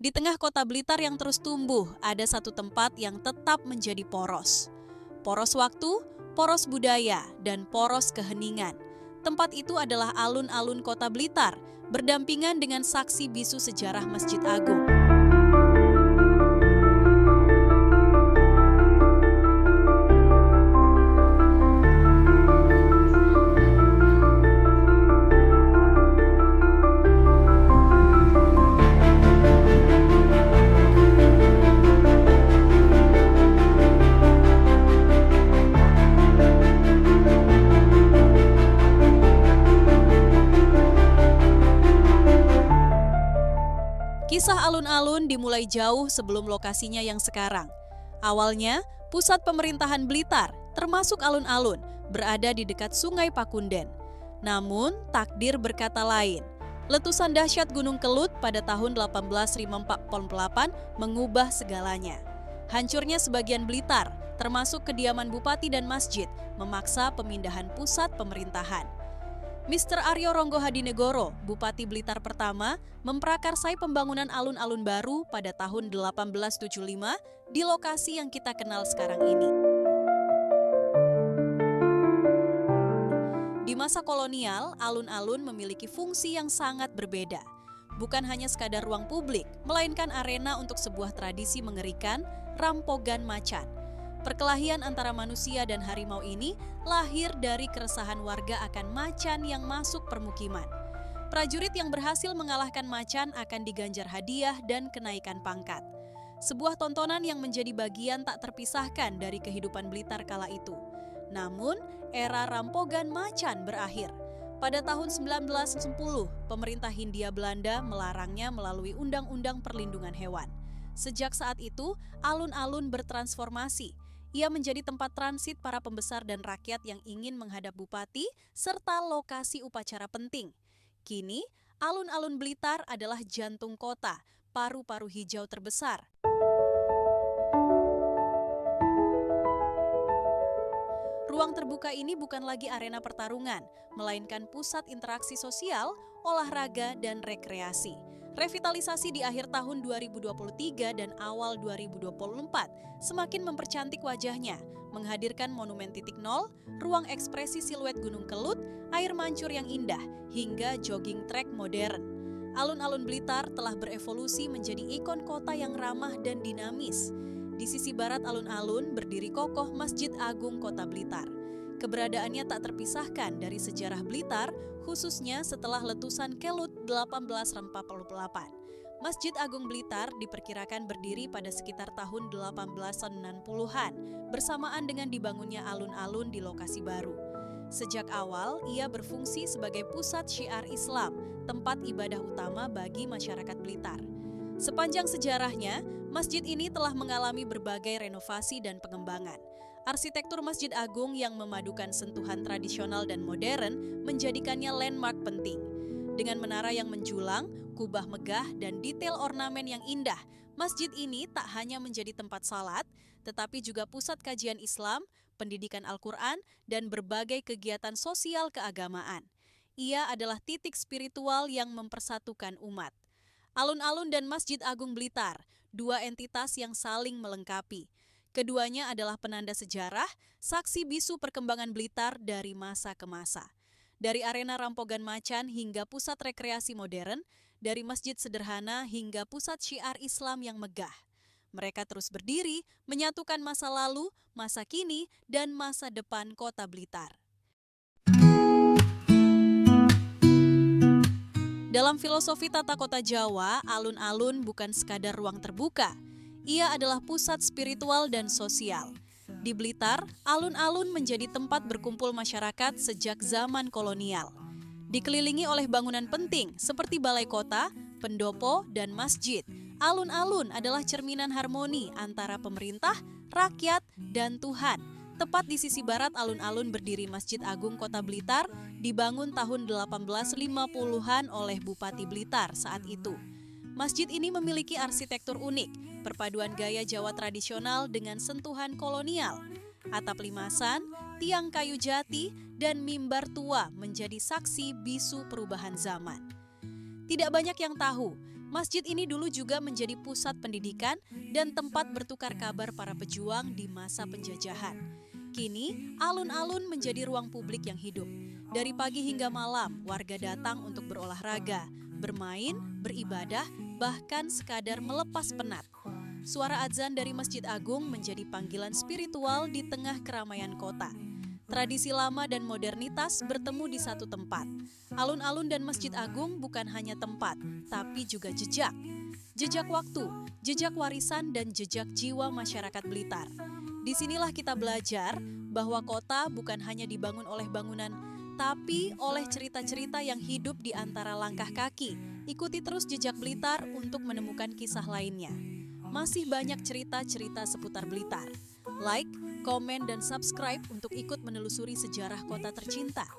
Di tengah kota Blitar yang terus tumbuh, ada satu tempat yang tetap menjadi poros. Poros waktu, poros budaya, dan poros keheningan. Tempat itu adalah alun-alun kota Blitar, berdampingan dengan saksi bisu sejarah Masjid Agung. Kisah alun-alun dimulai jauh sebelum lokasinya yang sekarang. Awalnya, pusat pemerintahan Blitar, termasuk alun-alun, berada di dekat Sungai Pakunden. Namun, takdir berkata lain. Letusan dahsyat Gunung Kelut pada tahun 1848 mengubah segalanya. Hancurnya sebagian Blitar, termasuk kediaman bupati dan masjid, memaksa pemindahan pusat pemerintahan. Mr. Aryo Ronggo Hadinegoro, Bupati Blitar pertama, memprakarsai pembangunan alun-alun baru pada tahun 1875 di lokasi yang kita kenal sekarang ini. Di masa kolonial, alun-alun memiliki fungsi yang sangat berbeda. Bukan hanya sekadar ruang publik, melainkan arena untuk sebuah tradisi mengerikan, rampogan macan. Perkelahian antara manusia dan harimau ini lahir dari keresahan warga akan macan yang masuk permukiman. Prajurit yang berhasil mengalahkan macan akan diganjar hadiah dan kenaikan pangkat. Sebuah tontonan yang menjadi bagian tak terpisahkan dari kehidupan Blitar kala itu. Namun, era rampogan macan berakhir. Pada tahun 1910, pemerintah Hindia Belanda melarangnya melalui Undang-Undang Perlindungan Hewan. Sejak saat itu, alun-alun bertransformasi. Ia menjadi tempat transit para pembesar dan rakyat yang ingin menghadap bupati serta lokasi upacara penting. Kini, alun-alun Blitar adalah jantung kota, paru-paru hijau terbesar. Ruang terbuka ini bukan lagi arena pertarungan, melainkan pusat interaksi sosial, olahraga, dan rekreasi. Revitalisasi di akhir tahun 2023 dan awal 2024 semakin mempercantik wajahnya, menghadirkan monumen titik nol, ruang ekspresi siluet Gunung Kelut, air mancur yang indah, hingga jogging track modern. Alun-alun Blitar telah berevolusi menjadi ikon kota yang ramah dan dinamis. Di sisi barat alun-alun berdiri kokoh Masjid Agung Kota Blitar. Keberadaannya tak terpisahkan dari sejarah Blitar, khususnya setelah letusan Kelut 1848. Masjid Agung Blitar diperkirakan berdiri pada sekitar tahun 1890-an, bersamaan dengan dibangunnya alun-alun di lokasi baru. Sejak awal, ia berfungsi sebagai pusat syiar Islam, tempat ibadah utama bagi masyarakat Blitar. Sepanjang sejarahnya, masjid ini telah mengalami berbagai renovasi dan pengembangan. Arsitektur Masjid Agung yang memadukan sentuhan tradisional dan modern menjadikannya landmark penting. Dengan menara yang menjulang, kubah megah, dan detail ornamen yang indah, masjid ini tak hanya menjadi tempat salat, tetapi juga pusat kajian Islam, pendidikan Al-Quran, dan berbagai kegiatan sosial keagamaan. Ia adalah titik spiritual yang mempersatukan umat. Alun-alun dan Masjid Agung Blitar, dua entitas yang saling melengkapi. Keduanya adalah penanda sejarah, saksi bisu perkembangan Blitar dari masa ke masa. Dari arena rampogan macan hingga pusat rekreasi modern, dari masjid sederhana hingga pusat syiar Islam yang megah. Mereka terus berdiri, menyatukan masa lalu, masa kini, dan masa depan kota Blitar. Dalam filosofi tata kota Jawa, alun-alun bukan sekadar ruang terbuka. Ia adalah pusat spiritual dan sosial. Di Blitar, alun-alun menjadi tempat berkumpul masyarakat sejak zaman kolonial. Dikelilingi oleh bangunan penting seperti balai kota, pendopo, dan masjid, alun-alun adalah cerminan harmoni antara pemerintah, rakyat, dan Tuhan. Tepat di sisi barat alun-alun berdiri Masjid Agung Kota Blitar, dibangun tahun 1850-an oleh Bupati Blitar saat itu. Masjid ini memiliki arsitektur unik, perpaduan gaya Jawa tradisional dengan sentuhan kolonial. Atap limasan, tiang kayu jati, dan mimbar tua menjadi saksi bisu perubahan zaman. Tidak banyak yang tahu, Masjid ini dulu juga menjadi pusat pendidikan dan tempat bertukar kabar para pejuang di masa penjajahan. Kini, alun-alun menjadi ruang publik yang hidup. Dari pagi hingga malam, warga datang untuk berolahraga, bermain, beribadah, bahkan sekadar melepas penat. Suara azan dari Masjid Agung menjadi panggilan spiritual di tengah keramaian kota. Tradisi lama dan modernitas bertemu di satu tempat. Alun-alun dan Masjid Agung bukan hanya tempat, tapi juga jejak. Jejak waktu, jejak warisan, dan jejak jiwa masyarakat Blitar. Disinilah kita belajar bahwa kota bukan hanya dibangun oleh bangunan, tapi oleh cerita-cerita yang hidup di antara langkah kaki. Ikuti terus jejak Blitar untuk menemukan kisah lainnya. Masih banyak cerita-cerita seputar Blitar. Like, komen, dan subscribe untuk ikut menelusuri sejarah kota tercinta.